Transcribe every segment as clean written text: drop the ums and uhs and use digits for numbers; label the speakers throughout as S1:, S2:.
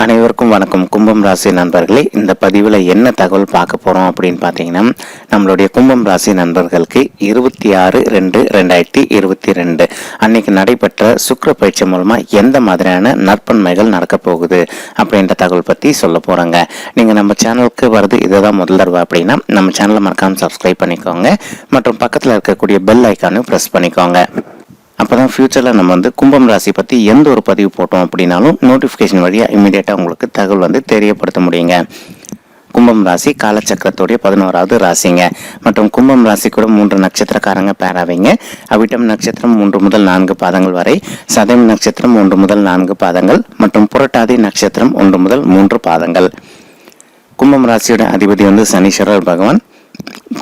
S1: அனைவருக்கும் வணக்கம். கும்பம் ராசி நண்பர்களே, இந்த பதிவில் என்ன தகவல் பார்க்க போகிறோம் அப்படின்னு பார்த்தீங்கன்னா, நம்மளுடைய கும்பம் ராசி நண்பர்களுக்கு 26/2/2022 அன்னைக்கு நடைபெற்ற சுக்கிர பயிற்சி மூலமாக எந்த மாதிரியான நற்பன்மைகள் நடக்க போகுது அப்படின்ற தகவல் பற்றி சொல்ல போகிறோங்க. நீங்கள் நம்ம சேனலுக்கு வருது இதுதான் முதல் தடவை அப்படின்னா நம்ம சேனலை மறக்காமல் சப்ஸ்கிரைப் பண்ணிக்கோங்க மற்றும் பக்கத்தில் இருக்கக்கூடிய பெல் ஐக்கானையும் ப்ரெஸ் பண்ணிக்கோங்க. அப்போ தான் ஃப்யூச்சரில் நம்ம கும்பம் ராசி பற்றி எந்த ஒரு பதிவு போட்டோம் அப்படின்னாலும் நோட்டிஃபிகேஷன் வழியாக இமீடியட்டாக உங்களுக்கு தகவல் தெரியப்படுத்த முடியுங்க. கும்பம் ராசி காலச்சக்கரத்துடைய 11வது ராசிங்க. மற்றும் கும்பம் ராசி கூட 3 நட்சத்திரக்காரங்க பேராவிங்க. அவிட்டம் நட்சத்திரம் 3 முதல் 4 பாதங்கள் வரை, சதயம் நட்சத்திரம் 1 முதல் 4 பாதங்கள் மற்றும் புரட்டாதி நட்சத்திரம் 1 முதல் 3 பாதங்கள். கும்பம் ராசியோட அதிபதி சனீஸ்வரர் பகவான்.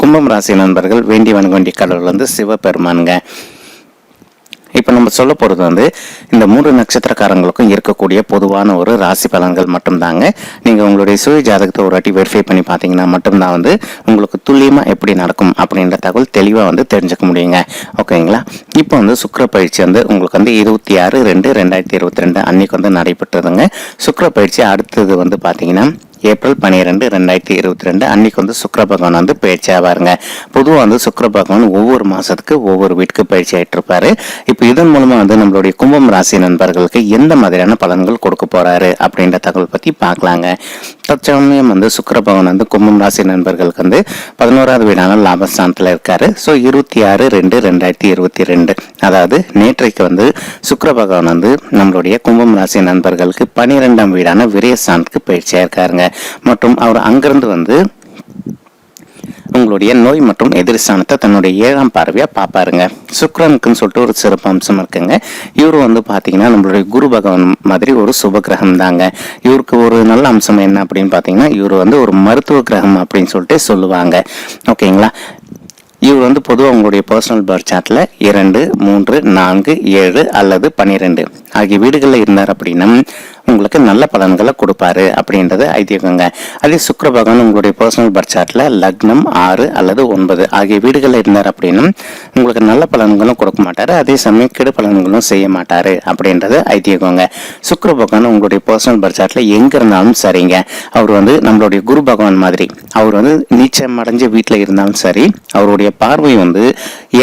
S1: கும்பம் ராசி நண்பர்கள் வேண்டி வணங்க வேண்டிய கடவுள் சிவபெருமானுங்க. இப்போ நம்ம சொல்ல போகிறது இந்த 3 நட்சத்திரக்காரங்களுக்கும் இருக்கக்கூடிய பொதுவான ஒரு ராசி பலன்கள் மட்டும்தாங்க. நீங்கள் உங்களுடைய சுய ஜாதகத்தை ஒரு வாட்டி வெரிஃபை பண்ணி பார்த்தீங்கன்னா மட்டும்தான் உங்களுக்கு துல்லியமாக எப்படி நடக்கும் அப்படின்ற தகவல் தெளிவாக தெரிஞ்சுக்க முடியுங்க. ஓகேங்களா? இப்போ சுக்கிர பயிற்சி உங்களுக்கு 26/2/2022 அன்னைக்கு நடைபெற்றதுங்க. சுக்கிர பயிற்சி அடுத்தது பார்த்தீங்கன்னா ஏப்ரல் 12, 2022 அன்னைக்கு சுக்கிர பகவான் பயிற்சி ஆவாருங்க. பொதுவாக சுக்கிர பகவான் ஒவ்வொரு மாசத்துக்கு ஒவ்வொரு வீட்டுக்கு பயிற்சி ஆயிட்டு இருப்பாரு. இப்போ இதன் மூலமா நம்மளுடைய கும்பம் ராசி நண்பர்களுக்கு எந்த மாதிரியான பலன்கள் கொடுக்க போறாரு அப்படின்ற தகவல் பத்தி பார்க்கலாங்க. தற்சமயம் சுக்கிர பகவான் கும்பம் ராசி நண்பர்களுக்கு 11வது வீடான லாபஸ்தானத்துல இருக்காரு. ஸோ 26/2/2022 அதாவது நேற்றைக்கு சுக்கிர பகவான் நம்மளுடைய கும்பம் ராசி நண்பர்களுக்கு 12ஆம் வீடான விரயஸ்தானத்துக்கு பயிற்சியா இருக்காருங்க. மற்றும் அவர் அங்கிருந்து உங்களுடைய நோய் மற்றும் எதிர்ஸ்தானத்தை தன்னுடைய 7ஆம் பார்வையா பாப்பாருங்க. சுக்கிரனுக்குன்னு சொல்லிட்டு ஒரு சிறப்பு அம்சம் இருக்குங்க. இவரு பாத்தீங்கன்னா நம்மளுடைய குரு பகவான் மாதிரி ஒரு சுப கிரகம் தாங்க. இவருக்கு ஒரு நல்ல அம்சம் என்ன அப்படின்னு பாத்தீங்கன்னா, இவரு ஒரு மருத்துவ கிரகம் அப்படின்னு சொல்லிட்டு சொல்லுவாங்க. ஓகேங்களா? இவர் பொதுவாக உங்களுடைய பர்சனல் பர்த் சார்ட்ல 2, 3, 4, 7 அல்லது 12 ஆகிய வீடுகளில் இருந்தார் அப்படின்னா உங்களுக்கு நல்ல பலன்களை கொடுப்பாரு அப்படின்றது ஐதீகங்க. அதே சுக்கிர பகவான் உங்களுடைய பர்சனல் பர்த் சார்ட்ல லக்னம் 6 அல்லது 9 ஆகிய வீடுகளில் இருந்தார் அப்படின்னா உங்களுக்கு நல்ல பலன்களும் கொடுக்க மாட்டாரு, அதே சமயம் கெடு பலன்களும் செய்ய மாட்டாரு அப்படின்றது ஐதீகங்க. சுக்கிர பகவான் உங்களுடைய பர்சனல் பர்த் சார்ட்ல எங்க இருந்தாலும் சரிங்க, அவர் நம்மளுடைய குரு பகவான் மாதிரி அவர் நீச்சம் அடைஞ்ச வீட்டில் இருந்தாலும் சரி, அவருடைய பார்வை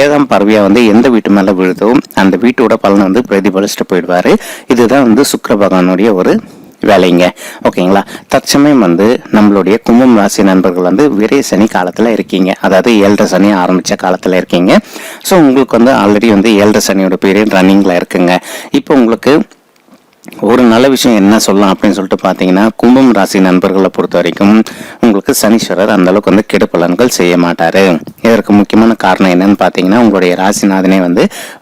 S1: 7ஆம் பார்வையா எந்த வீட்டு மேல விழுதோ அந்த வீட்டோட பலன் பிரதிபலிச்சுட்டு போயிடுவாரு. இதுதான் சுக்கிர பகவானுடைய ஒரு வேலைங்க. ஓகேங்களா? தற்சமயம் நம்மளுடைய கும்பம் ராசி நண்பர்கள் விரை சனி காலத்துல இருக்கீங்க, அதாவது 7.5 சனி ஆரம்பிச்ச காலத்துல இருக்கீங்க. ஸோ உங்களுக்கு ஆல்ரெடி 7.5 சனியோட பீரியட் ரன்னிங்ல இருக்குங்க. இப்போ உங்களுக்கு ஒரு நல்ல விஷயம் என்ன சொல்லலாம் அப்படின்னு சொல்லிட்டு பார்த்தீங்கன்னா, கும்பம் ராசி நண்பர்களை பொறுத்த வரைக்கும் உங்களுக்கு சனீஸ்வரர் அந்த அளவுக்கு கெடு பலன்கள் செய்ய மாட்டாரு. இதற்கு முக்கியமான காரணம் என்னன்னு பார்த்தீங்கன்னா, உங்களுடைய ராசிநாதனே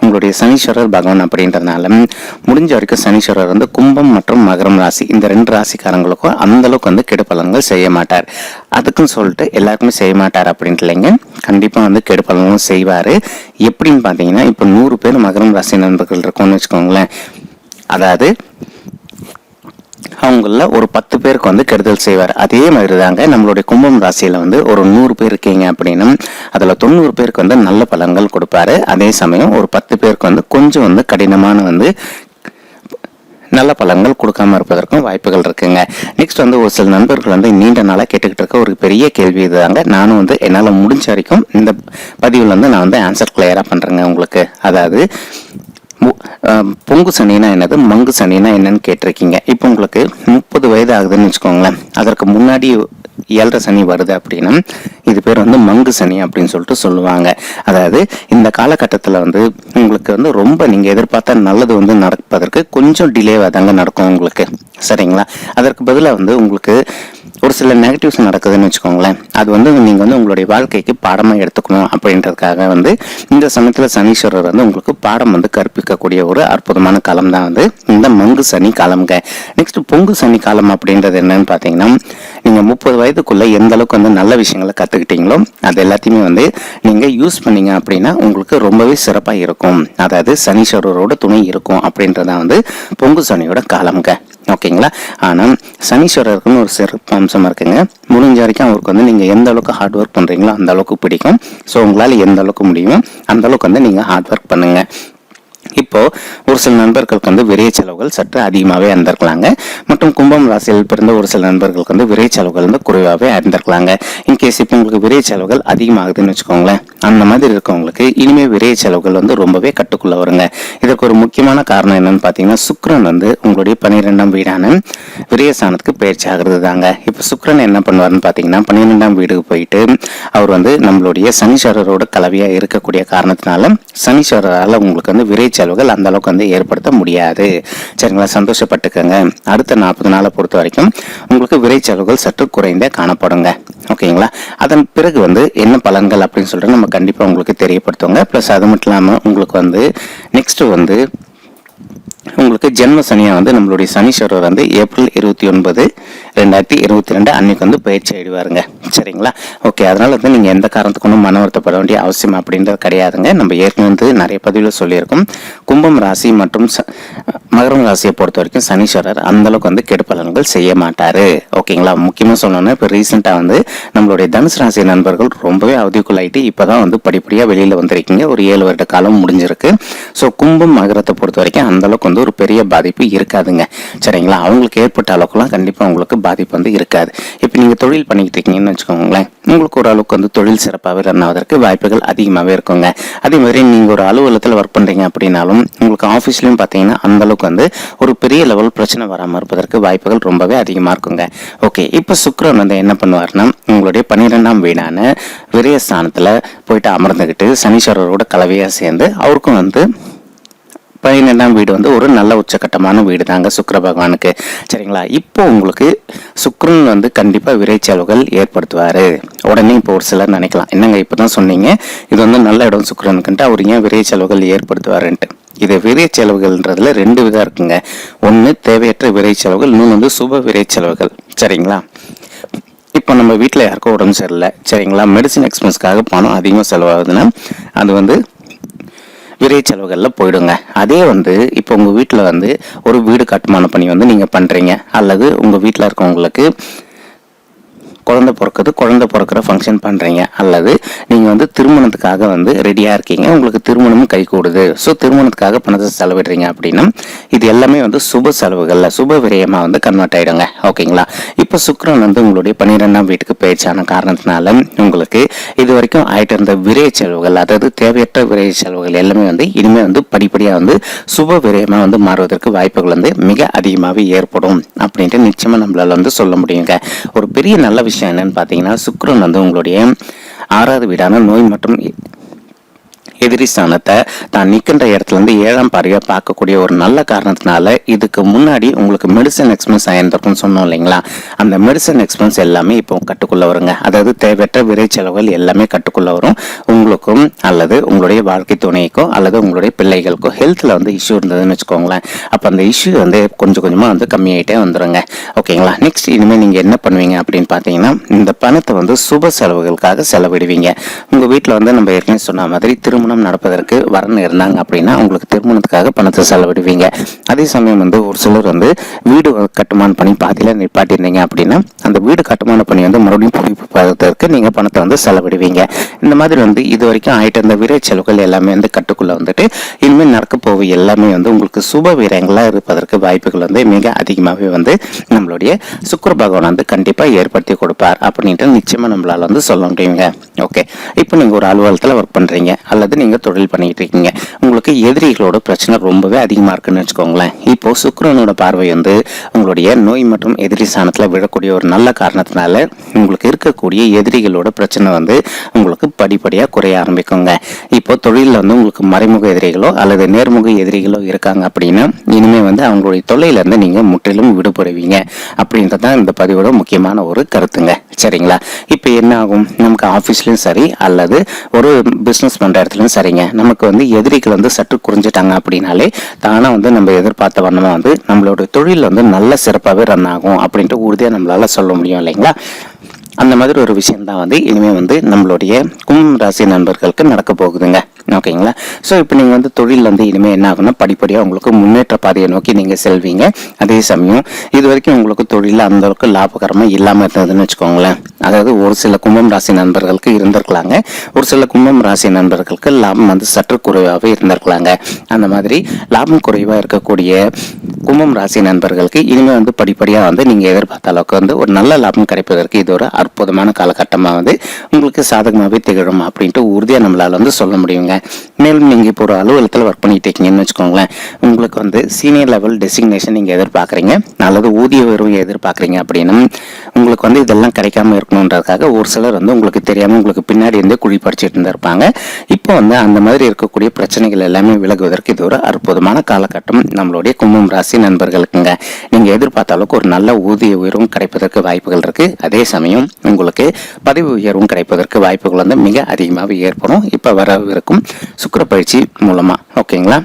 S1: உங்களுடைய சனீஸ்வரர் பகவான் அப்படின்றதுனால முடிஞ்ச வரைக்கும் சனீஸ்வரர் கும்பம் மற்றும் மகரம் ராசி இந்த 2 ராசிக்காரங்களுக்கும் அந்த அளவுக்கு கெடு பலன்கள் செய்ய மாட்டார். அதுக்குன்னு சொல்லிட்டு எல்லாருக்குமே செய்ய மாட்டார் அப்படின்ட்டு இல்லைங்க, கண்டிப்பாக கெடு பலன்களும் செய்வாரு. எப்படின்னு பார்த்தீங்கன்னா, இப்போ 100 பேர் மகரம் ராசி நண்பர்கள் இருக்கோம்னு வச்சுக்கோங்களேன், அதாவது அவங்கள ஒரு 10 பேருக்கு கெடுதல் செய்வார். அதே மாதிரி தாங்க நம்மளுடைய கும்பம் ராசியில ஒரு 100 பேர் இருக்கீங்க அப்படின்னா அதுல 90 பேருக்கு நல்ல பலன்கள் கொடுப்பாரு. அதே சமயம் ஒரு 10 பேருக்கு கொஞ்சம் கடினமான நல்ல பலன்கள் கொடுக்காம இருப்பதற்கும் வாய்ப்புகள் இருக்குங்க. நெக்ஸ்ட் ஒரு சில நண்பர்கள் நீண்ட நாளா கேட்டுக்கிட்டு இருக்க ஒரு பெரிய கேள்வி இதுதாங்க. நானும் என்னால முடிஞ்ச வரைக்கும் இந்த பதிவுல நான் ஆன்சர் கிளியரா பண்றேங்க உங்களுக்கு. அதாவது பொங்கு சனினா என்னது, மங்கு சனினா என்னன்னு கேட்டிருக்கீங்க. இப்போ உங்களுக்கு 30 வயது ஆகுதுன்னு வச்சுக்கோங்களேன், அதற்கு முன்னாடி 7.5 சனி வருது அப்படின்னா இது பேர் மங்கு சனி அப்படின்னு சொல்லிட்டு சொல்லுவாங்க. அதாவது இந்த காலகட்டத்தில் உங்களுக்கு ரொம்ப நீங்க எதிர்பார்த்த நல்லது நடப்பதற்கு கொஞ்சம் டிலேவா தாங்க நடக்கும் உங்களுக்கு. சரிங்களா? அதற்கு பதிலாக உங்களுக்கு ஒரு சில நெகட்டிவ்ஸ் நடக்குதுன்னு வச்சுக்கோங்களேன், அது நீங்க உங்களுடைய வாழ்க்கைக்கு பாடமா எடுத்துக்கணும் அப்படின்றதுக்காக இந்த சமயத்துல சனீஸ்வரர் உங்களுக்கு பாடம் கற்பிக்கக்கூடிய ஒரு அற்புதமான காலம் தான் இந்த மங்கு சனி காலம்ங்க. நெக்ஸ்ட் பொங்கு சனி காலம் அப்படின்றது என்னன்னு பாத்தீங்கன்னா, நீங்க 30 வயதுக்குள்ள எந்த அளவுக்கு நல்ல விஷயங்களை கத்துக்கிட்டீங்களோ அது எல்லாத்தையுமே நீங்க யூஸ் பண்ணீங்க அப்படின்னா உங்களுக்கு ரொம்பவே சிறப்பா இருக்கும். அதாவது சனீஸ்வரரோட துணை இருக்கும் அப்படின்றதான் பொங்கு சனியோட காலம்ங்க. ஓகேங்களா? ஆனால் சனீஸ்வரருக்குன்னு ஒரு சிறப்பு அம்சம் இருக்குங்க. முடிஞ்ச வரைக்கும் அவருக்கு நீங்க எந்த அளவுக்கு ஹார்ட் ஒர்க் பண்றீங்களோ அந்த அளவுக்கு பிடிக்கும். ஸோ உங்களால் எந்த அளவுக்கு முடியுமோ அந்த அளவுக்கு நீங்க ஹார்ட் ஒர்க் பண்ணுங்க. இப்போ ஒரு சில நண்பர்களுக்கு வந்து விரைய செலவுகள் சற்று அதிகமாகவே இருந்திருக்கலாங்க. மற்றும் கும்பம் ராசியில் பிறந்த ஒரு சில நண்பர்களுக்கு வந்து விரைய செலவுகள் வந்து குறைவாகவே இருந்திருக்கலாங்க. இன்கேஸ் இப்போ உங்களுக்கு விரைய செலவுகள் அதிகமாகுதுன்னு வச்சுக்கோங்களேன், அந்த மாதிரி இருக்கவங்களுக்கு இனிமே விரைய செலவுகள் வந்து ரொம்பவே கட்டுக்குள்ள வருங்க. இதற்கு ஒரு முக்கியமான காரணம் என்னன்னு பார்த்தீங்கன்னா, சுக்கிரன் வந்து உங்களுடைய 12ஆம் வீடான விரயஸ்தானத்துக்கு பயிற்சி ஆகிறது தாங்க. இப்போ சுக்கிரன் என்ன பண்ணுவாருன்னு பார்த்தீங்கன்னா, 12ஆம் வீடுக்கு போயிட்டு அவர் வந்து நம்மளுடைய சனீஸ்வரரோட கலவையாக இருக்கக்கூடிய காரணத்தினால சனீஸ்வரரால் உங்களுக்கு வந்து விரைய செலவுகள் அந்த அளவுக்கு வந்து ஏற்படுத்த முடியாது. சரிங்களா, சந்தோஷப்பட்டுக்கங்க. அடுத்த 40 நாளை பொறுத்த வரைக்கும் உங்களுக்கு விரை செலவுகள் சற்று குறைந்தே காணப்படுங்க. ஓகேங்களா, அதன் பிறகு வந்து என்ன பலன்கள் அப்படின்னு சொல்லிட்டு நம்ம கண்டிப்பா உங்களுக்கு தெரியப்படுத்துவோங்க. பிளஸ் அது மட்டும் இல்லாமல் உங்களுக்கு வந்து நெக்ஸ்ட் வந்து உங்களுக்கு ஜென்ம சனியா வந்து நம்மளுடைய சனீஸ்வரர் வந்து ஏப்ரல் 29, 2022 அன்னைக்கு வந்து பயிற்சி ஆயிடுவாருங்க. சரிங்களா, ஓகே. அதனால வந்து நீங்க எந்த காரணத்துக்கு ஒன்றும் மன வருத்தப்பட வேண்டிய அவசியம் அப்படின்றது கிடையாதுங்க. நம்ம ஏற்கனவே வந்து நிறைய பதிவில் சொல்லியிருக்கோம். கும்பம் ராசி மற்றும் மகரம் ராசியை பொறுத்த வரைக்கும் சனீஸ்வரர் அந்த அளவுக்கு வந்து கெடு பலன்கள் செய்ய மாட்டாரு. ஓகேங்களா, முக்கியமா சொல்லணும்னா இப்போ ரீசெண்டா வந்து நம்மளுடைய தனுசு ராசி நண்பர்கள் ரொம்பவே அவதிக்குள்ளாயிட்டு இப்பதான் வந்து படிப்படியா வெளியில வந்திருக்கீங்க. ஒரு 7 வருட காலம் முடிஞ்சிருக்கு. ஸோ கும்பம் மகரத்தை பொறுத்த வரைக்கும் அந்த அளவுக்கு வந்து ஒரு பெரிய பாதிப்பு இருக்காதுங்க. சரிங்களா, அவங்களுக்கு ஏற்பட்ட அளவுக்குலாம் கண்டிப்பா உங்களுக்கு பாதிப்பு வந்து இருக்காது. இப்போ நீங்க தொழில் பண்ணிக்கிட்டு இருக்கீங்கன்னு வச்சுக்கோங்களேன், உங்களுக்கு ஒரு அளவுக்கு வந்து தொழில் சிறப்பாகவே ரன் ஆவதற்கு வாய்ப்புகள் அதிகமாகவே இருக்குங்க. அதே மாதிரி நீங்க ஒரு அலுவலகத்தில் ஒர்க் பண்றீங்க அப்படின்னாலும் உங்களுக்கு ஆஃபீஸ்லயும் பார்த்தீங்கன்னா அந்த அளவுக்கு வந்து ஒரு பெரிய லெவல் பிரச்சனை வராமல் இருப்பதற்கு வாய்ப்புகள் ரொம்பவே அதிகமாக இருக்குங்க. ஓகே, இப்போ சுக்கிரன் வந்து என்ன பண்ணுவாருன்னா உங்களுடைய 12ஆம் வீடான விரயஸ்தானத்தில் போயிட்டு அமர்ந்துக்கிட்டு சனீஸ்வரரோட கலவையாக சேர்ந்து அவருக்கும் வந்து 12ஆம் வீடு வந்து ஒரு நல்ல உச்சகட்டமான வீடு தாங்க சுக்கிர பகவானுக்கு. சரிங்களா, இப்போ உங்களுக்கு சுக்கிரன் வந்து கண்டிப்பா விரை செலவுகள் ஏற்படுத்துவாரு. உடனே இப்போ ஒரு சிலர் நினைக்கலாம், என்னங்க இப்பதான் சொன்னீங்க இது வந்து நல்ல இடம் சுக்கிரனுக்குன்ட்டு அவர் ஏன் விரை செலவுகள் ஏற்படுத்துவாருன்ட்டு. இது விரை செலவுகள்ன்றதுல 2 விதம் இருக்குங்க. ஒன்று தேவையற்ற விரை செலவுகள், இன்னொன்று வந்து சுப விரை செலவுகள். சரிங்களா, இப்போ நம்ம வீட்டில் யாருக்கும் உடம்பு சரியில்லை, சரிங்களா, மெடிசின் எக்ஸ்பென்ஸ்க்காக பணம் அதிகமாக செலவாகுதுன்னா அது வந்து விரை செலவுகளில் போயிடுங்க. அதே வந்து இப்போ உங்கள் வீட்டில் வந்து ஒரு வீடு கட்டுமான பணி வந்து நீங்கள் பண்ணுறீங்க, அல்லது உங்கள் வீட்டில் இருக்கவங்களுக்கு குழந்தை பிறக்கிற ஃபங்க்ஷன் பண்ணுறீங்க, அல்லது நீங்கள் வந்து திருமணத்துக்காக வந்து ரெடியாக இருக்கீங்க, உங்களுக்கு திருமணமும் கை கூடுது, ஸோ திருமணத்துக்காக பணத்தை செலவிடுறீங்க அப்படின்னா இது எல்லாமே வந்து சுப செலவுகளில் சுப விரயமாக வந்து கன்வெர்ட் ஆகிடுங்க. ஓகேங்களா, இப்போ சுக்கிரன் வந்து உங்களுடைய 12ஆம் வீட்டுக்கு பயிற்சியான காரணத்தினால உங்களுக்கு இது வரைக்கும் ஆகிட்டு இருந்த விரைய செலவுகள், அதாவது தேவையற்ற விரைய செலவுகள் எல்லாமே வந்து இனிமேல் வந்து படிப்படியாக வந்து சுப விரயமாக வந்து மாறுவதற்கு வாய்ப்புகள் வந்து மிக அதிகமாகவே ஏற்படும் அப்படின்ட்டு நிச்சயமாக நம்மளால வந்து சொல்ல முடியுங்க. ஒரு பெரிய நல்ல விஷயம் என்னன்னு பார்த்தீங்கன்னா, சுக்கிரன் வந்து உங்களுடைய 6வது வீடான நோய் மற்றும் எதிரி ஸ்தானத்தை தான் நிற்கின்ற இடத்துல இருந்து 7ஆம் பார்வையாக பார்க்கக்கூடிய ஒரு நல்ல காரணத்தினால இதுக்கு முன்னாடி உங்களுக்கு மெடிசன் எக்ஸ்பென்ஸ் ஆயிருந்திருக்கும்னு சொன்னோம் இல்லைங்களா, அந்த மெடிசன் எக்ஸ்பென்ஸ் எல்லாமே இப்போ கட்டுக்குள்ள வருங்க. அதாவது தேவையற்ற விரை செலவுகள் எல்லாமே கட்டுக்குள்ள வரும். உங்களுக்கும் அல்லது உங்களுடைய வாழ்க்கை துணைக்கோ அல்லது உங்களுடைய பிள்ளைகளுக்கோ ஹெல்த்தில் வந்து இஷ்யூ இருந்ததுன்னு வச்சுக்கோங்களேன், அப்போ அந்த இஷ்யூ வந்து கொஞ்சம் கொஞ்சமாக வந்து கம்மியாயிட்டே வந்துடுங்க. ஓகேங்களா, நெக்ஸ்ட் இனிமேல் நீங்கள் என்ன பண்ணுவீங்க அப்படின்னு பார்த்தீங்கன்னா, இந்த பணத்தை வந்து சுப செலவுகளுக்காக செலவிடுவீங்க. உங்கள் வீட்டில் வந்து நம்ம ஏற்கனவே சொன்ன மாதிரி திருமணம் நடப்பதற்கு வரன் இருந்தாங்க அப்படின்னா உங்களுக்கு திருமணத்துக்காக பணத்தை செலவிடுவீங்க. அதே சமயம் வந்து ஒரு சிலர் வந்து வீடு கட்டுமான பணி பாதியில நிப்பாட்டிருந்தீங்க அப்படின்னா அந்த வீடு கட்டுமான பணி வந்து மறுபடியும் புதுப்பிப்பதற்கு நீங்க பணத்தை வந்து செலவிடுவீங்க. இந்த மாதிரி வந்து இது வரைக்கும் ஆயிட்டு இருந்த விரை செலவுகள் எல்லாமே வந்து கட்டுக்குள்ள வந்துட்டு இனிமேல் நடக்க போக எல்லாமே வந்து உங்களுக்கு சுப வீரங்களா இருப்பதற்கு வாய்ப்புகள் வந்து மிக அதிகமாகவே வந்து நம்மளுடைய சுக்கிர பகவான் வந்து கண்டிப்பா ஏற்படுத்தி கொடுப்பார் அப்படின்ட்டு நிச்சயமா நம்மளால வந்து சொல்ல முடியுங்க. ஓகே, இப்போ நீங்க ஒரு அலுவலகத்துல ஒர்க் பண்றீங்க அல்லது நீங்க தொழில் பண்ணிட்டு இருக்கீங்க, உங்களுக்கு எதிரிகளோட பிரச்சனை ரொம்பவே அதிகமா இருக்குன்னு வச்சுக்கோங்களேன். இப்போ சுக்கிரனோட பார்வை வந்து உங்களுடைய நோய் மற்றும் எதிரி ஸ்தானத்துல விழக்கூடிய ஒரு நல்ல காரணத்தினால உங்களுக்கு இருக்கக்கூடிய எதிரிகளோட பிரச்சனை வந்து உங்களுக்கு படிப்படியா குறைய ஆரம்பிக்குங்க. இப்போ தொழில வந்து உங்களுக்கு மறைமுக எதிரிகளோ அல்லது நேர்முக எதிரிகளோ இருக்காங்க அப்படின்னா இனிமே வந்து அவங்களுடைய தொல்லையில இருந்து நீங்க முற்றிலும் விடுபடுவீங்க அப்படின்றதான் இந்த பதிவோட முக்கியமான ஒரு கருத்துங்க. சரிங்களா, இப்போ என்ன ஆகும், நமக்கு ஆஃபீஸ்லயும் சரி அல்லது ஒரு பிஸ்னஸ் பண்ற இடத்துலயும் சரிங்க, நமக்கு வந்து எதிரிகள் வந்து சற்று குறைஞ்சிட்டாங்க அப்படின்னாலே தானா வந்து நம்ம எதிர்பார்த்த வண்ணமா வந்து நம்மளோட தொழில் வந்து நல்ல சிறப்பாகவே ரன் ஆகும் அப்படின்ட்டு உறுதியாக நம்மளால சொல்ல முடியும் இல்லைங்களா. அந்த மாதிரி ஒரு விஷயம் தான் வந்து இனிமே வந்து நம்மளுடைய கும்பம் ராசி நண்பர்களுக்கு நடக்க போகுதுங்க. ஓகேங்களா. ஸோ இப்போ நீங்கள் வந்து தொழில் வந்து இனிமேல் என்ன ஆகும்னா படிப்படியாக உங்களுக்கு முன்னேற்ற பாதையை நோக்கி நீங்கள் செல்வீங்க. அதே சமயம் இது வரைக்கும் உங்களுக்கு தொழில் அந்த அளவுக்கு லாபகரமாக இல்லாமல் இருந்ததுன்னு வச்சுக்கோங்களேன். அதாவது ஒரு சில கும்பம் ராசி நண்பர்களுக்கு இருந்திருக்கலாங்க, ஒரு சில கும்பம் ராசி நண்பர்களுக்கு லாபம் வந்து சற்று குறைவாகவே இருந்திருக்கலாங்க. அந்த மாதிரி லாபம் குறைவாக இருக்கக்கூடிய கும்பம் ராசி நண்பர்களுக்கு இனிமேல் வந்து படிப்படியாக வந்து நீங்கள் எதிர்பார்த்த அளவுக்கு வந்து ஒரு நல்ல லாபம் கிடைப்பதற்கு இது ஒரு அற்புதமான காலகட்டமாக வந்து உங்களுக்கு சாதகமாகவே திகழும் அப்படின்ட்டு உறுதியாக நம்மளால் வந்து சொல்ல முடியுங்க. மேலும் நீங்கள் இப்போ ஒரு அலுவலகத்தில் ஒர்க் பண்ணிட்டு இருக்கீங்கன்னு வச்சுக்கோங்களேன், உங்களுக்கு வந்து சீனியர் லெவல் டெசிக்னேஷன் நீங்கள் எதிர்பார்க்குறீங்க, அல்லது ஊதிய உயர்வு எதிர்பார்க்குறீங்க அப்படின்னா உங்களுக்கு வந்து இதெல்லாம் கிடைக்காம இருக்கணுன்றதுக்காக ஒரு சிலர் வந்து உங்களுக்கு தெரியாமல் உங்களுக்கு பின்னாடி இருந்து குழி பறிச்சுட்டு இருந்திருப்பாங்க. இப்போ வந்து அந்த மாதிரி இருக்கக்கூடிய பிரச்சனைகள் எல்லாமே விலகுவதற்கு இது ஒரு அற்புதமான காலகட்டம் நம்மளுடைய கும்பம் ராசி நண்பர்களுக்குங்க. நீங்கள் எதிர்பார்த்த அளவுக்கு ஒரு நல்ல ஊதிய உயர்வும் கிடைப்பதற்கு வாய்ப்புகள் இருக்கு. அதே சமயம் உங்களுக்கு பதவி உயர்வும் கிடைப்பதற்கு வாய்ப்புகள் வந்து மிக அதிகமாக ஏற்படும் இப்போ வரவிருக்கும் சுக்கிர பயிற்சி மூலமா. ஓகேங்களா.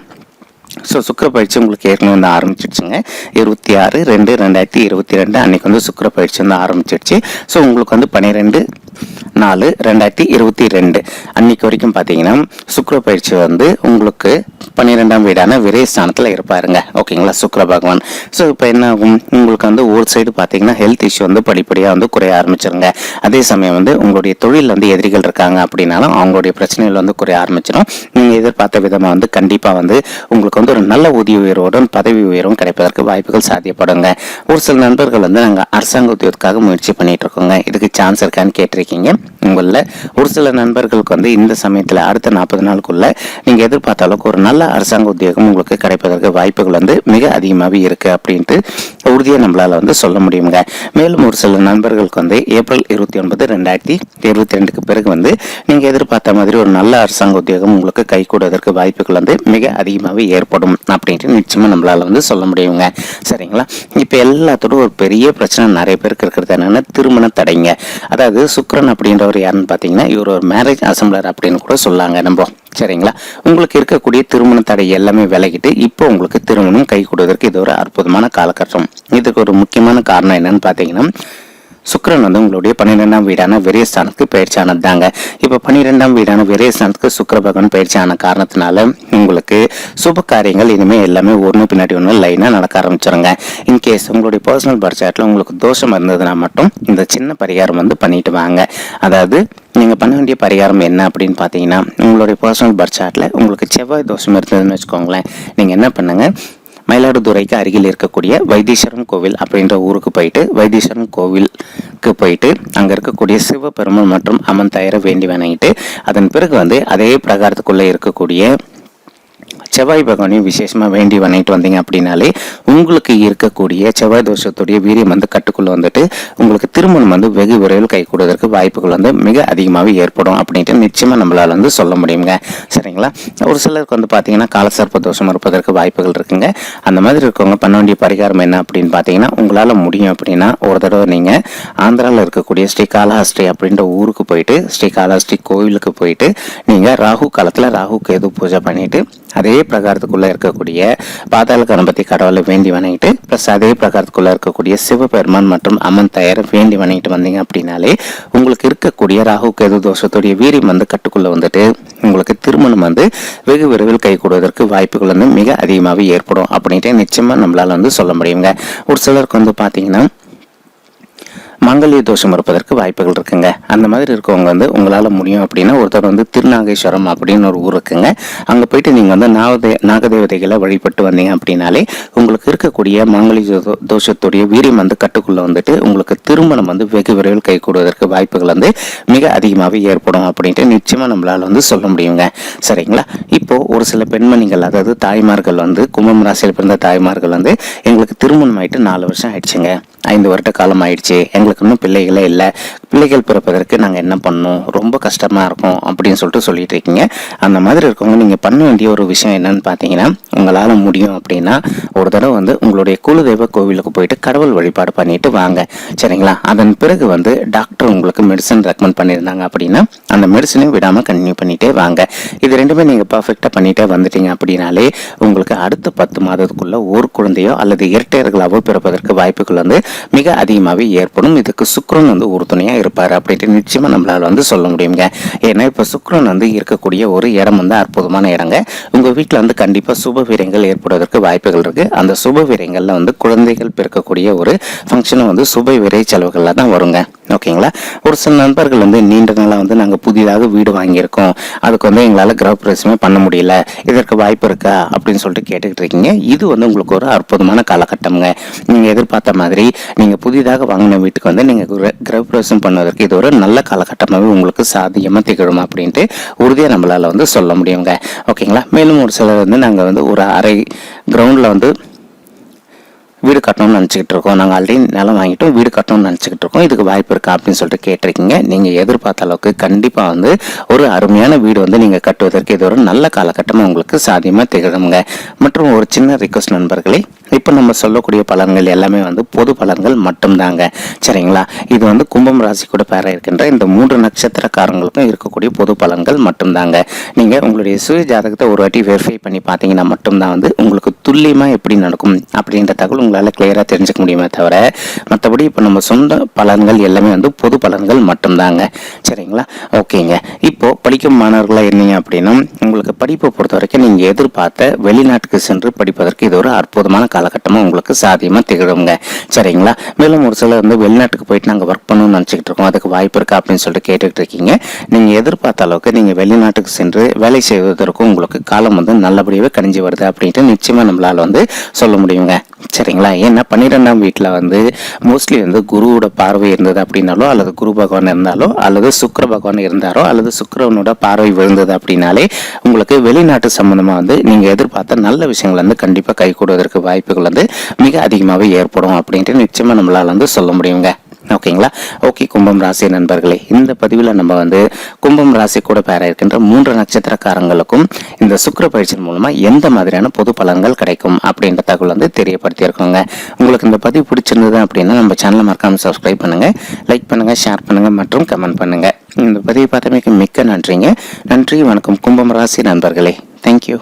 S1: ஸோ சுக்கிர பயிற்சி உங்களுக்கு ஏற்கனவே வந்து ஆரம்பிச்சிடுச்சுங்க. 26/2/2022 அன்னைக்கு வந்து சுக்கிர பயிற்சி வந்து ஆரம்பிச்சிடுச்சு. ஸோ உங்களுக்கு வந்து 12/4/2022 அன்னைக்கு வரைக்கும் பார்த்தீங்கன்னா சுக்கிர பயிற்சி வந்து உங்களுக்கு 12ஆம் வீடான விரயஸ்தானத்தில் இருப்பாருங்க. ஓகேங்களா, சுக்கிர பகவான். ஸோ இப்போ என்ன ஆகும், உங்களுக்கு வந்து ஒரு சைடு பார்த்தீங்கன்னா ஹெல்த் இஷ்யூ வந்து படிப்படியாக வந்து குறைய ஆரம்பிச்சிருங்க. அதே சமயம் வந்து உங்களுடைய தொழில் வந்து எதிரிகள் இருக்காங்க அப்படின்னாலும் அவங்களுடைய பிரச்சனைகள் வந்து குறைய ஆரம்பிச்சிடும். நீங்கள் எதிர்பார்த்த விதமாக வந்து கண்டிப்பாக வந்து உங்களுக்கு வந்து ஒரு நல்ல ஊதிய உயர்வுடன் பதவி உயர்வும் கிடைப்பதற்கு வாய்ப்புகள் சாத்தியப்படுங்க. ஒரு சில நண்பர்கள் வந்து நாங்கள் அரசாங்க உத்தியோகத்துக்காக முயற்சி பண்ணிட்டு இருக்கோங்க, இதுக்கு சான்ஸ் இருக்கான்னு கேட்டிருக்கீங்க. உங்களில் ஒரு சில நண்பர்களுக்கு வந்து இந்த சமயத்தில் அடுத்த 40 நாளுக்குள்ள நீங்கள் எதிர்பார்த்த அளவுக்கு ஒரு நல்ல அரசாங்க உத்தியோகம் உங்களுக்கு கிடைப்பதற்கு வாய்ப்புகள் வந்து மிக அதிகமாகவே இருக்கு அப்படின்ட்டு உறுதியாக நம்மளால வந்து சொல்ல முடியுங்க. மேலும் ஒரு சில நண்பர்களுக்கு வந்து ஏப்ரல் 29, 2022க்கு பிறகு வந்து நீங்கள் எதிர்பார்த்த மாதிரி ஒரு நல்ல அரசாங்க உத்தியோகம் உங்களுக்கு கை கூடுவதற்கு வாய்ப்புகள் வந்து மிக அதிகமாகவே ஏற்படும் அப்படின்ட்டு நிச்சயமா நம்மளால வந்து சொல்ல முடியுங்க. சரிங்களா. இப்போ எல்லாத்தோட ஒரு பெரிய பிரச்சனை நிறைய பேருக்கு இருக்கிறது என்னன்னா திருமண தடைங்க. அதாவது சுக்கிரன் அப்படின்றவர் யாருன்னு பார்த்தீங்கன்னா இவர் ஒரு மேரேஜ் அசம்பிளர் அப்படின்னு கூட சொல்லாங்க நம்ம. சரிங்களா. உங்களுக்கு இருக்கக்கூடிய திருமண தடை எல்லாமே விலகிட்டு இப்போ உங்களுக்கு திருமணம் கை கொடுவதற்கு இது ஒரு அற்புதமான காலகட்டம். இதுக்கு ஒரு முக்கியமான காரணம் என்னன்னு பார்த்தீங்கன்னா சுக்கிரன் வந்து உங்களுடைய 12ஆம் வீடான விரயஸ்தானத்துக்கு பயிற்சியானது தாங்க. இப்போ 12ஆம் வீடான விரயஸ்தானத்துக்கு சுக்கிர பகவான் பயிற்சியான காரணத்தினால உங்களுக்கு சுப காரியங்கள் இனிமேல் எல்லாமே ஒன்று பின்னாடி ஒன்று லைனாக நடக்க ஆரம்பிச்சிருங்க. இன்கேஸ் உங்களுடைய பர்சனல் பர்த் சார்ட்ல உங்களுக்கு தோஷம் இருந்ததுன்னா மட்டும் இந்த சின்ன பரிகாரம் வந்து பண்ணிட்டு வாங்க. அதாவது நீங்கள் பண்ண வேண்டிய பரிகாரம் என்ன அப்படின்னு பார்த்தீங்கன்னா உங்களுடைய பர்சனல் பர்த் சார்ட்ல உங்களுக்கு செவ்வாய் தோஷம் இருந்ததுன்னு வச்சுக்கோங்களேன், நீங்கள் என்ன பண்ணுங்க, மயிலாடுதுறைக்கு அருகில் இருக்கக்கூடிய வைத்தீஸ்வரன் கோவில் அப்படின்ற ஊருக்கு போயிட்டு வைத்தீஸ்வரன் கோவிலுக்கு போயிட்டு அங்கே இருக்கக்கூடிய சிவபெருமான் மற்றும் அம்மன் தயாரை வேண்டி வணங்கிட்டு அதன் பிறகு வந்து அதே பிரகாரத்துக்குள்ளே இருக்கக்கூடிய செவ்வாய் பகவானையும் விசேஷமாக வேண்டி வணங்கிட்டு வந்தீங்க அப்படின்னாலே உங்களுக்கு இருக்கக்கூடிய செவ்வாய் தோஷத்துடைய வீரியம் வந்து கட்டுக்குள்ள வந்துட்டு உங்களுக்கு திருமணம் வந்து வெகு விரைவில் கை கூடுவதற்கு வாய்ப்புகள் வந்து மிக அதிகமாகவே ஏற்படும் அப்படின்ட்டு நிச்சயமாக நம்மளால வந்து சொல்ல முடியுங்க. சரிங்களா. ஒரு சிலருக்கு வந்து பார்த்தீங்கன்னா காலசர்ப்ப தோஷம் இருப்பதற்கு வாய்ப்புகள் இருக்குங்க. அந்த மாதிரி இருக்கவங்க பண்ண வேண்டிய பரிகாரம் என்ன அப்படின்னு பார்த்தீங்கன்னா உங்களால் முடியும் அப்படின்னா ஒரு தடவை நீங்கள் ஆந்திராவில் இருக்கக்கூடிய ஸ்ரீகாளஹஸ்தி அப்படின்ற ஊருக்கு போயிட்டு ஸ்ரீகாளஹஸ்தி கோவிலுக்கு போயிட்டு நீங்கள் ராகு காலத்தில் ராகு கேது பூஜை பண்ணிட்டு அதே பிரகாரத்துக்குள்ள இருக்கக்கூடிய பாதாள கணபதி கடவுளை வேண்டி வணங்கிட்டு பிளஸ் அதே பிரகாரத்துக்குள்ள இருக்கக்கூடிய சிவபெருமான் மற்றும் அம்மன் தயாரை வேண்டி வணங்கிட்டு வந்தீங்க அப்படின்னாலே உங்களுக்கு இருக்கக்கூடிய ராகு கேது தோஷத்துடைய வீரியம் வந்து கட்டுக்குள்ள வந்துட்டு உங்களுக்கு திருமணம் வந்து வெகு விரைவில் கை கூடுவதற்கு வாய்ப்புகள் வந்து மிக அதிகமாகவே ஏற்படும் அப்படின்ட்டு நிச்சயமா நம்மளால வந்து சொல்ல முடியுங்க. ஒரு சிலருக்கு வந்து பார்த்தீங்கன்னா மங்கல்ய தோஷம் இருப்பதற்கு வாய்ப்புகள் இருக்குங்க. அந்த மாதிரி இருக்கவங்க வந்து உங்களால் முடியும் அப்படின்னா ஒருத்தர் வந்து திருநாகேஸ்வரம் அப்படின்னு ஒரு ஊர் இருக்குங்க, அங்கே போயிட்டு நீங்கள் வந்து நாகதேவதைகளை வழிபட்டு வந்தீங்க அப்படின்னாலே உங்களுக்கு இருக்கக்கூடிய மங்கல்ய தோஷத்துடைய வீரியம் வந்து கட்டுக்குள்ளே வந்துட்டு உங்களுக்கு திருமணம் வந்து வெகு விரைவில் கை கூடுவதற்கு வாய்ப்புகள் வந்து மிக அதிகமாகவே ஏற்படும் அப்படின்ட்டு நிச்சயமாக நம்மளால் வந்து சொல்ல முடியுங்க. சரிங்களா. இப்போ ஒரு சில பெண்மணிகள் அதாவது தாய்மார்கள் வந்து கும்பம் ராசியில் பிறந்த தாய்மார்கள் வந்து எங்களுக்கு திருமணம் ஆயிட்டு 4 வருஷம் ஆயிடுச்சுங்க, 5 வருட காலம் ஆயிடுச்சு, எங்களுக்கு இன்னும் பிள்ளைகளே இல்லை, பிள்ளைகள் பிறப்பதற்கு நாங்கள் என்ன பண்ணோம், ரொம்ப கஷ்டமாக இருக்கும் அப்படின்னு சொல்லிட்டு இருக்கீங்க. அந்த மாதிரி இருக்கவங்க நீங்கள் பண்ண வேண்டிய ஒரு விஷயம் என்னன்னு பார்த்தீங்கன்னா உங்களால் முடியும் அப்படின்னா ஒரு தடவை வந்து உங்களுடைய குலதெய்வ கோவிலுக்கு போயிட்டு கடவுள் வழிபாடு பண்ணிட்டு வாங்க. சரிங்களா. அதன் பிறகு வந்து டாக்டர் உங்களுக்கு மெடிசன் ரெக்கமெண்ட் பண்ணியிருந்தாங்க அப்படின்னா அந்த மெடிசனையும் விடாமல் கண்டினியூ பண்ணிட்டே வாங்க. இது ரெண்டுமே நீங்கள் பர்ஃபெக்டாக பண்ணிட்டே வந்துட்டீங்க அப்படின்னாலே உங்களுக்கு அடுத்த 10 மாதத்துக்குள்ள ஒரு குழந்தையோ அல்லது இரட்டையர்களாவோ பிறப்பதற்கு வாய்ப்புகள் வந்து மிக அதிகமாகவே ஏற்படும். இதுக்கு சுக்கிரன் வந்து உறுதுணையாக இருப்பார் அப்படின்ட்டு நிச்சயமாக நம்மளால் வந்து சொல்ல முடியுங்க. ஏன்னா இப்போ சுக்கிரன் வந்து இருக்கக்கூடிய ஒரு இடம் வந்து அற்புதமான இடங்க. உங்கள் வீட்டில் வந்து கண்டிப்பாக சுப வீரங்கள் ஏற்படுவதற்கு வாய்ப்புகள் இருக்குது. அந்த சுப வீரங்களில் வந்து குழந்தைகள் பிறக்கக்கூடிய ஒரு ஃபங்க்ஷனும் வந்து சுப விரை செலவுகளில் தான் வருங்க. ஓகேங்களா. ஒரு சில நண்பர்கள் வந்து நீண்ட நாளாக வந்து நாங்கள் புதிதாக வீடு வாங்கியிருக்கோம், அதுக்கு வந்து எங்களால் கிரகப்பிரவேசமே பண்ண முடியல, இதற்கு வாய்ப்பு இருக்கா அப்படின்னு சொல்லிட்டு கேட்டுக்கிட்டு இருக்கீங்க. இது வந்து உங்களுக்கு ஒரு அற்புதமான காலகட்டம்ங்க. நீங்கள் எதிர்பார்த்த மாதிரி நீங்கள் புதிதாக வாங்கின வீட்டுக்கு வந்து நீங்கள் கிரகப்பிரவேசம் பண்ணுவதற்கு இது ஒரு நல்ல காலகட்டமாகவே உங்களுக்கு சாத்தியமாக திகழும் அப்படின்ட்டு உறுதியாக நம்மளால் வந்து சொல்ல முடியுங்க. ஓகேங்களா. மேலும் ஒரு சிலர் வந்து நாங்கள் வந்து ஒரு அரை கிரவுண்டில் வந்து வீடு கட்டணும்னு நினச்சிக்கிட்டு இருக்கோம், நாங்கள் ஆல்ரெடி நிலம் வாங்கிட்டோம், வீடு கட்டணும்னு நினச்சிக்கிட்டு இருக்கோம், இதுக்கு வாய்ப்பு இருக்கா அப்படின்னு சொல்லிட்டு கேட்டிருக்கீங்க. நீங்கள் எதிர்பார்த்த அளவுக்கு கண்டிப்பாக வந்து ஒரு அருமையான வீடு வந்து நீங்கள் கட்டுவதற்கு இது ஒரு நல்ல காலகட்டமாக உங்களுக்கு சாத்தியமாக திகழுங்க. மற்றும் ஒரு சின்ன ரிக்வஸ்ட் நண்பர்களே, இப்போ நம்ம சொல்லக்கூடிய பலன்கள் எல்லாமே வந்து பொது பலன்கள் மட்டும்தாங்க. சரிங்களா. இது வந்து கும்பம் ராசி கூட பேர இருக்கின்ற இந்த 3 நட்சத்திரக்காரங்களுக்கும் இருக்கக்கூடிய பொது பலன்கள் மட்டும்தாங்க. நீங்கள் உங்களுடைய சுய ஜாதகத்தை ஒரு வாட்டி வெரிஃபை பண்ணி பார்த்தீங்கன்னா மட்டும்தான் வந்து உங்களுக்கு துல்லியமாக எப்படி நடக்கும் அப்படின்ற தகவல் உங்களால் கிளியராக தெரிஞ்சுக்க முடியுமே தவிர மற்றபடி இப்போ நம்ம சொந்த பலன்கள் எல்லாமே வந்து பொது பலன்கள் மட்டும்தாங்க. சரிங்களா. ஓகேங்க. இப்போ படிக்கும் மாணவர்களாக இருந்தீங்க அப்படின்னா உங்களுக்கு படிப்பை பொறுத்த வரைக்கும் நீங்கள் எதிர்பார்த்த வெளிநாட்டுக்கு சென்று படிப்பதற்கு இது ஒரு அற்புதமான காலகட்டமாக உங்களுக்கு சாத்தியமாக திகழுங்க. சரிங்களா. மேலும் ஒரு சிலர் வந்து வெளிநாட்டுக்கு போயிட்டு நாங்கள் ஒர்க் பண்ணணும்னு நினச்சிக்கிட்டு இருக்கோம், அதுக்கு வாய்ப்பு இருக்கா அப்படின்னு சொல்லிட்டு கேட்டுக்கிட்டு இருக்கீங்க. நீங்கள் எதிர்பார்த்த அளவுக்கு நீங்கள் வெளிநாட்டுக்கு சென்று வேலை செய்வதற்கும் உங்களுக்கு காலம் வந்து நல்லபடியாகவே கணிஞ்சு வருது அப்படின்ட்டு நிச்சயமாக நம்மளால் வந்து சொல்ல முடியுங்க. சரிங்களா. ஏன்னா 12ஆம் வீட்டில் வந்து மோஸ்ட்லி வந்து குருவோட பார்வை இருந்தது அப்படின்னாலோ அல்லது குரு பகவான் இருந்தாலோ அல்லது சுக்கிர பகவான் இருந்தாரோ அல்லது சுக்கிரவனோட பார்வை விழுந்தது அப்படின்னாலே உங்களுக்கு வெளிநாட்டு சம்பந்தமாக வந்து நீங்கள் எதிர்பார்த்த நல்ல விஷயங்கள் வந்து கண்டிப்பாக கை கூடுவதற்கு வாய்ப்புகள் வந்து மிக அதிகமாகவே ஏற்படும் அப்படின்ட்டு நிச்சயமாக நம்மளால் வந்து சொல்ல முடியுங்க. ஓகேங்களா. ஓகே கும்பம் ராசி நண்பர்களே, இந்த பதிவில் நம்ம வந்து கும்பம் ராசி கூட பேர இருக்கின்ற 3 நட்சத்திரக்காரங்களுக்கும் இந்த சுக்கிர பயிற்சியின் மூலமா எந்த மாதிரியான பொது பலன்கள் கிடைக்கும் அப்படின்ற தகவல் வந்து தெரியப்படுத்தியிருக்கோங்க. உங்களுக்கு இந்த பதிவு பிடிச்சிருந்தது அப்படின்னா நம்ம சேனலை மறக்காம சப்ஸ்கிரைப் பண்ணுங்க, லைக் பண்ணுங்க, ஷேர் பண்ணுங்க மற்றும் கமெண்ட் பண்ணுங்க. இந்த பதிவு பார்த்தமைக்கு மிக்க நன்றிங்க. நன்றி, வணக்கம் கும்பம் ராசி நண்பர்களே. தேங்க்யூ.